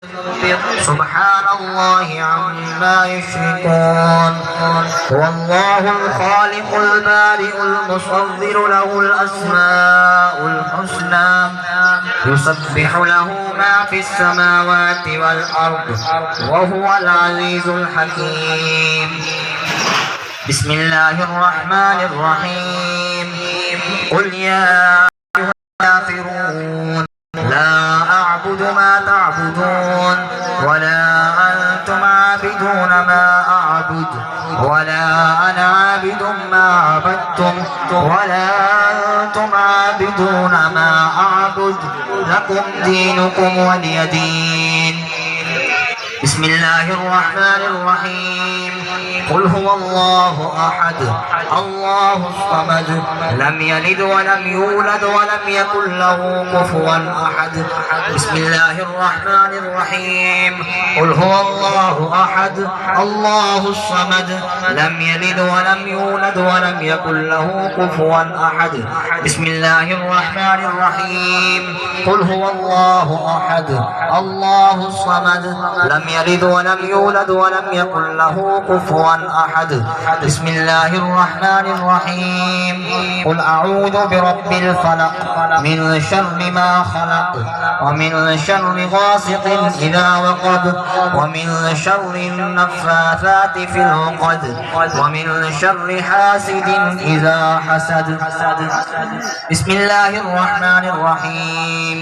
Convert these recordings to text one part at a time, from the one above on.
سبحان الله عما يشركون. هو الله الخالق البارئ المصور له الأسماء الحسنى يسبح له ما في السماوات والأرض وهو العزيز الحكيم. بسم الله الرحمن الرحيم. قل يا أيها الكافرون لا أعبد ما تعبدون ولا أنتم عابدون ما أعبد ولا أنا عابد ما عبدتم ولا أنتم عابدون ما أعبد لكم دينكم ولي دين. بسم الله الرحمن الرحيم. قل هو الله أحد الله الصمد لم يلد ولم يولد ولم يكن له كفوا أحد. بسم الله الرحمن الرحيم. قل هو الله أحد الله الصمد لم يلد ولم يولد ولم يكن له كفوا أحد. بسم الله الرحمن الرحيم. قل هو الله أحد الله الصمد لم يلد ولم يولد ولم يكن له كفوا أحد. بسم الله الرحمن الرحيم. قل أعوذ برب الفلق من شر ما خلق ومن شر غاسق إذا وقب ومن شر النفاثات في العقد ومن شر حاسد إذا حسد. بسم الله الرحمن الرحيم.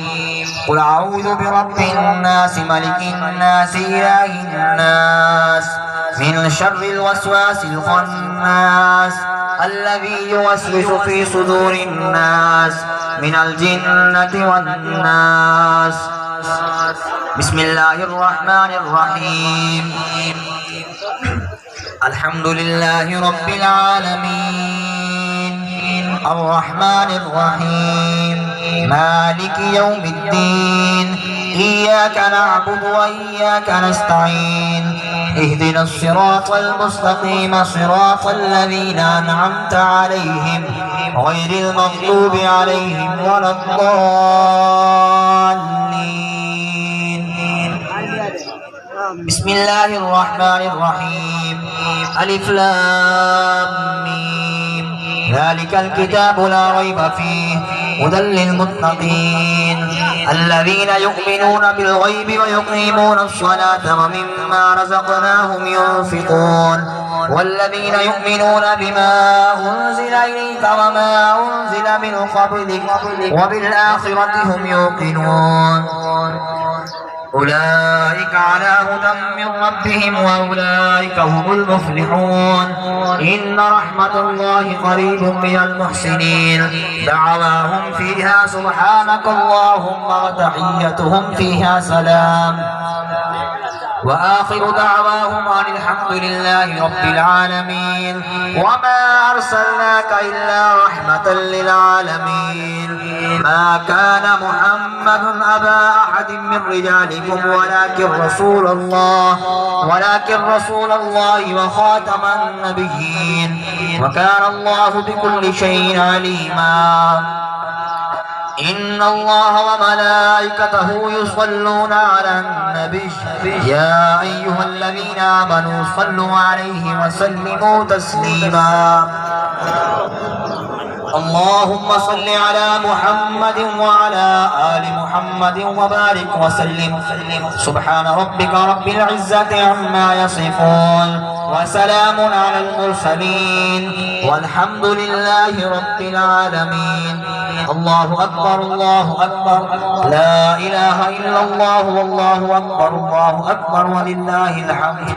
قل أعوذ برب الناس ملك الناس إله الناس من شر الوسواس الخناس الذي يوسوس في صدور الناس من الجنة والناس. بسم الله الرحمن الرحيم. الحمد لله رب العالمين الرحمن الرحيم مالك يوم الدين إياك نعبد وإياك نستعين اهدنا الصراط المستقيم صراط الذين أنعمت عليهم غير المغضوب عليهم ولا الضالين. بسم الله الرحمن الرحيم. ألف لام ميم ذلك الكتاب لا ريب فيه هدى للمتقين الذين يؤمنون بالغيب ويقيمون الصلاة ومما رزقناهم ينفقون والذين يؤمنون بما أنزل إليك وما أنزل من قبلك وبالآخرة هم يوقنون أولئك على هدى من ربهم وأولئك هم المفلحون. إن رحمة الله قريب من المحسنين. دعواهم فيها سبحانك اللهم وتحيتهم فيها سلام وآخر دعواهم أن الحمد لله رب العالمين. وما أرسلناك إلا رحمة للعالمين. ما كان محمد أبا أحد من رجالكم ولكن رسول الله وخاتم النبيين وكان الله بكل شيء عليما. إن الله وملائكته يصلون على النبي يا أيها الذين آمنوا صلوا عليه وسلموا تسليما. اللهم صل على محمد وعلى آل محمد وبارك وسلم. سبحان ربك رب العزة عما يصفون وسلام على المرسلين والحمد لله رب العالمين. الله أكبر الله أكبر لا إله إلا الله والله أكبر الله أكبر ولله الحمد.